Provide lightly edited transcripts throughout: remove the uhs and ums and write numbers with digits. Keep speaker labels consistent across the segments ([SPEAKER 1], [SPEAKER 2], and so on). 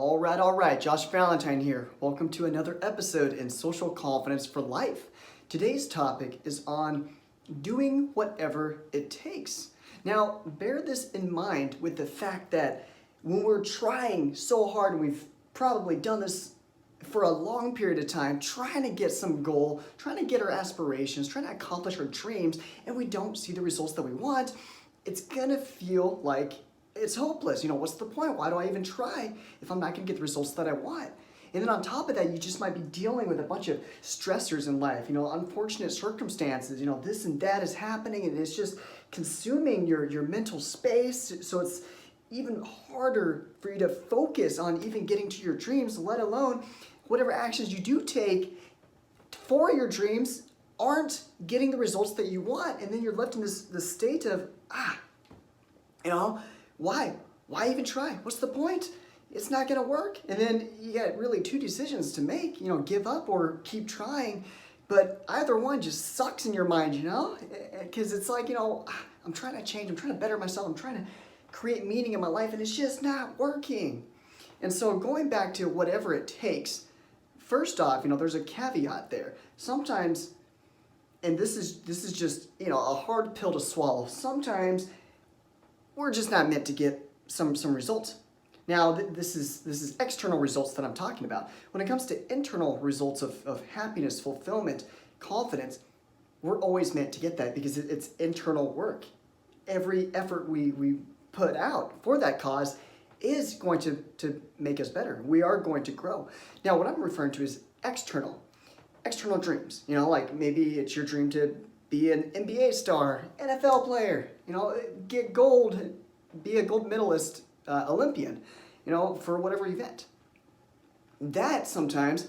[SPEAKER 1] All right. Josh Valentine here. Welcome to another episode in Social Confidence for Life. Today's topic is on doing whatever it takes. Now, bear this in mind with the fact that when we're trying so hard, and we've probably done this for a long period of time, trying to get some goal, trying to get our aspirations, trying to accomplish our dreams, and we don't see the results that we want, it's gonna feel like it's hopeless. What's the point? Why do I even try if I'm not gonna get the results that I want? And then on top of that, you just might be dealing with a bunch of stressors in life, unfortunate circumstances, this and that is happening, and it's just consuming your mental space. So it's even harder for you to focus on even getting to your dreams, let alone whatever actions you do take for your dreams aren't getting the results that you want. And then you're left in this state of, why? Why even try? What's the point? It's not gonna work. And then you got really two decisions to make, give up or keep trying. But either one just sucks in your mind, because it's like, I'm trying to change, I'm trying to better myself, I'm trying to create meaning in my life, and it's just not working. And so going back to whatever it takes, first off, there's a caveat there. Sometimes, and this is just, a hard pill to swallow. Sometimes we're just not meant to get some results. Now, this is external results that I'm talking about. When it comes to internal results of happiness, fulfillment, confidence, we're always meant to get that because it's internal work. Every effort we put out for that cause is going to make us better. We are going to grow. Now, what I'm referring to is external dreams. Like maybe it's your dream to be an NBA star, NFL player, get gold, be a gold medalist, Olympian, for whatever event. That sometimes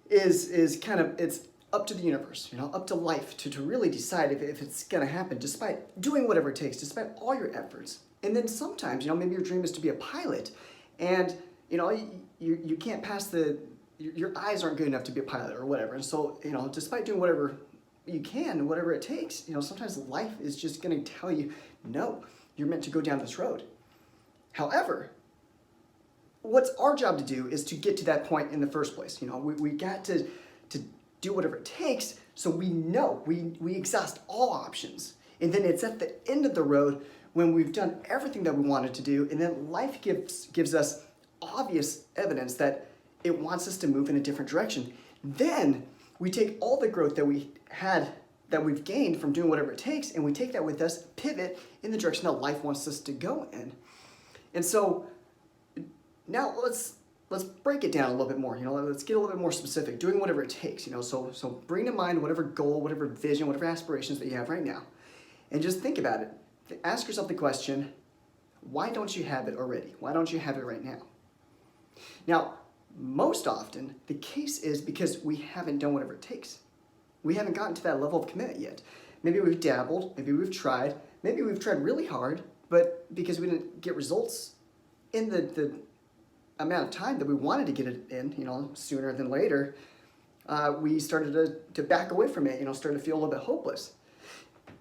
[SPEAKER 1] is kind of, it's up to the universe, up to life to really decide if it's gonna happen, despite doing whatever it takes, despite all your efforts. And then sometimes, maybe your dream is to be a pilot, and you can't pass your eyes aren't good enough to be a pilot or whatever. And so, despite doing whatever you can, whatever it takes, sometimes life is just gonna tell you, no, you're meant to go down this road. However, what's our job to do is to get to that point in the first place. We got to do whatever it takes, so we know we exhaust all options. And then it's at the end of the road when we've done everything that we wanted to do, and then life gives us obvious evidence that it wants us to move in a different direction. Then we take all the growth that we've gained from doing whatever it takes, and we take that with us, pivot in the direction that life wants us to go in. And so now let's break it down a little bit more. Let's get a little bit more specific, doing whatever it takes. So bring to mind whatever goal, whatever vision, whatever aspirations that you have right now, and just think about it. Ask yourself the question, why don't you have it already? Why don't you have it right now? Now, most often, the case is because we haven't done whatever it takes. We haven't gotten to that level of commitment yet. Maybe we've dabbled, maybe we've tried really hard, but because we didn't get results in the amount of time that we wanted to get it in, sooner than later, we started to back away from it, started to feel a little bit hopeless.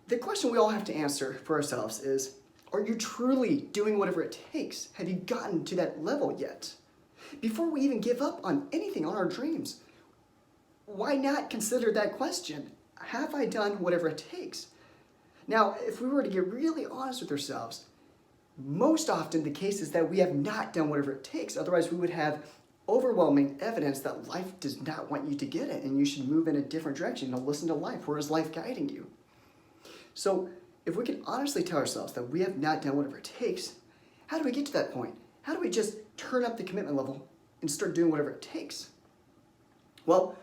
[SPEAKER 1] The question we all have to answer for ourselves is, are you truly doing whatever it takes? Have you gotten to that level yet? Before we even give up on anything, on our dreams, why not consider that question? Have I done whatever it takes? Now, if we were to get really honest with ourselves, most often the case is that we have not done whatever it takes. Otherwise, we would have overwhelming evidence that life does not want you to get it, and you should move in a different direction. Listen to life. Where is life guiding you? So if we can honestly tell ourselves that we have not done whatever it takes, how do we get to that point? How do we just turn up the commitment level and start doing whatever it takes? Well,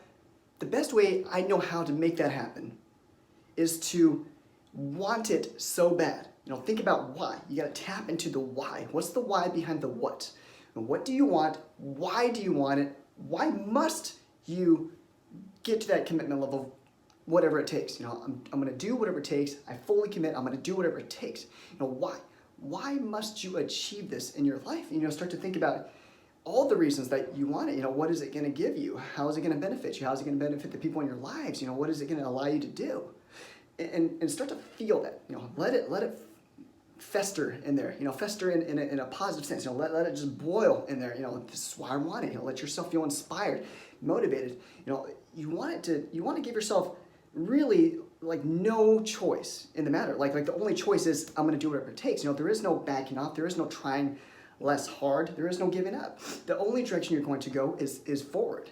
[SPEAKER 1] the best way I know how to make that happen is to want it so bad. Think about why. You got to tap into the why. What's the why behind the what? And what do you want? Why do you want it? Why must you get to that commitment level, whatever it takes? I'm going to do whatever it takes. I fully commit. I'm going to do whatever it takes. Why? Why must you achieve this in your life? Start to think about all the reasons that you want it. What is it going to give you? How is it going to benefit you? How is it going to benefit the people in your lives? What is it going to allow you to do? And start to feel that. Let it fester in there, fester in a positive sense, let it just boil in there, this is why I want it, let yourself feel inspired, motivated, you want to give yourself really like no choice in the matter, like the only choice is I'm going to do whatever it takes, there is no backing off, there is no trying less hard, there is no giving up. The only direction you're going to go is forward,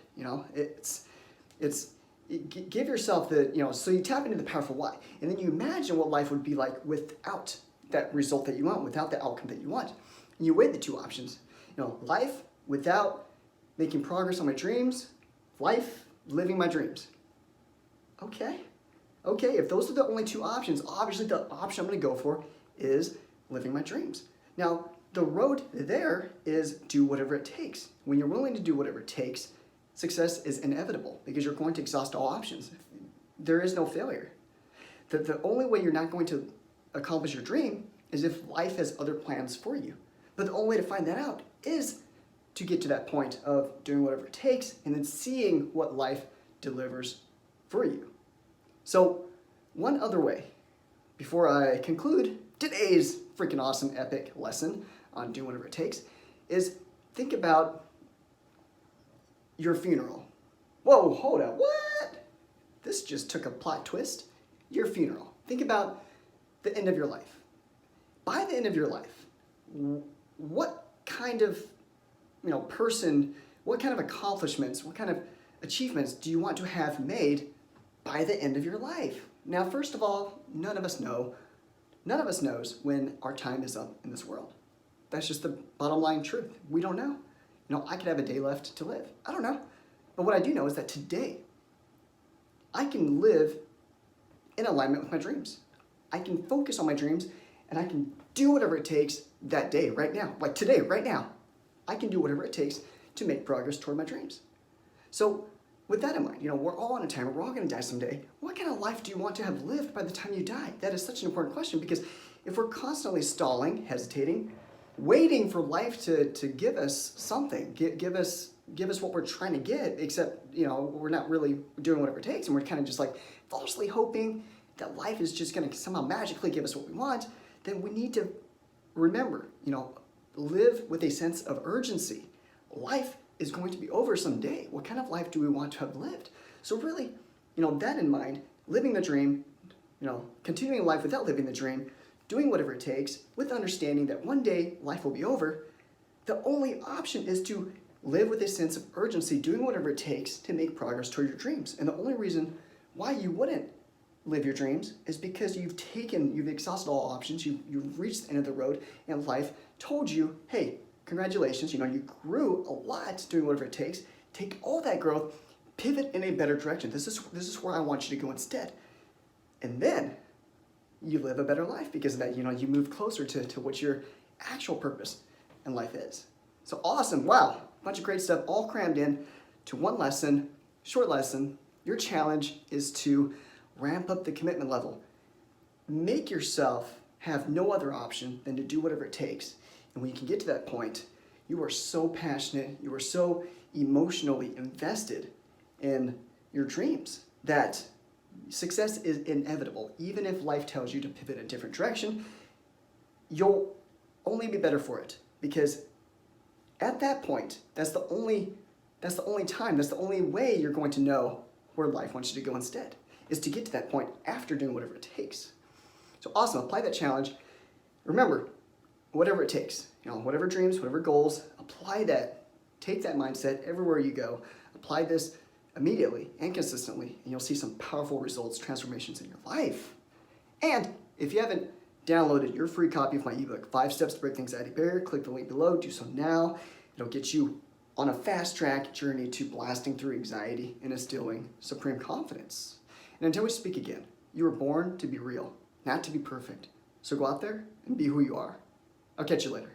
[SPEAKER 1] give yourself so you tap into the powerful why, and then you imagine what life would be like without that result that you want, without the outcome that you want. And you weigh the two options. Life without making progress on my dreams, life living my dreams. Okay, if those are the only two options, obviously the option I'm going to go for is living my dreams. Now, the road there is do whatever it takes. When you're willing to do whatever it takes, success is inevitable because you're going to exhaust all options. There is no failure. The only way you're not going to accomplish your dream is if life has other plans for you. But the only way to find that out is to get to that point of doing whatever it takes and then seeing what life delivers for you. So one other way, before I conclude today's freaking awesome epic lesson on doing whatever it takes, is think about your funeral. Whoa, hold up, what? This just took a plot twist. Your funeral. Think about the end of your life. By the end of your life, what kind of person, what kind of accomplishments, what kind of achievements do you want to have made by the end of your life? Now, first of all, none of us knows when our time is up in this world. That's just the bottom line truth. We don't know. I could have a day left to live. I don't know. But what I do know is that today, I can live in alignment with my dreams. I can focus on my dreams and I can do whatever it takes that day, right now. Like today, right now, I can do whatever it takes to make progress toward my dreams. So with that in mind, we're all on a timer, we're all gonna die someday. What kind of life do you want to have lived by the time you die? That is such an important question because if we're constantly stalling, hesitating, waiting for life to give us something, give us what we're trying to get, except, we're not really doing whatever it takes and we're kind of just like falsely hoping that life is just gonna somehow magically give us what we want, then we need to remember, live with a sense of urgency. Life is going to be over someday. What kind of life do we want to have lived? So really, that in mind, living the dream, continuing life without living the dream, doing whatever it takes with understanding that one day life will be over, the only option is to live with a sense of urgency, doing whatever it takes to make progress toward your dreams. And the only reason why you wouldn't live your dreams is because you've exhausted all options, you've reached the end of the road, and life told you, hey, congratulations, you grew a lot doing whatever it takes. Take all that growth, pivot in a better direction. This is where I want you to go instead. And then you live a better life because of that. You move closer to what your actual purpose in life is. So awesome, wow, bunch of great stuff all crammed in to one lesson, short lesson. Your challenge is to ramp up the commitment level. Make yourself have no other option than to do whatever it takes. And when you can get to that point, you are so passionate, you are so emotionally invested in your dreams that success is inevitable. Even if life tells you to pivot a different direction, you'll only be better for it. Because at that point, that's the only time, that's the only way you're going to know where life wants you to go instead, is to get to that point after doing whatever it takes. So awesome, apply that challenge. Remember, whatever it takes, whatever dreams, whatever goals, apply that. Take that mindset everywhere you go. Apply this immediately and consistently, and you'll see some powerful results, transformations in your life. And if you haven't downloaded your free copy of my ebook, 5 Steps to Break the Anxiety Barrier, click the link below, do so now. It'll get you on a fast track journey to blasting through anxiety and instilling supreme confidence. And until we speak again, you were born to be real, not to be perfect. So go out there and be who you are. I'll catch you later.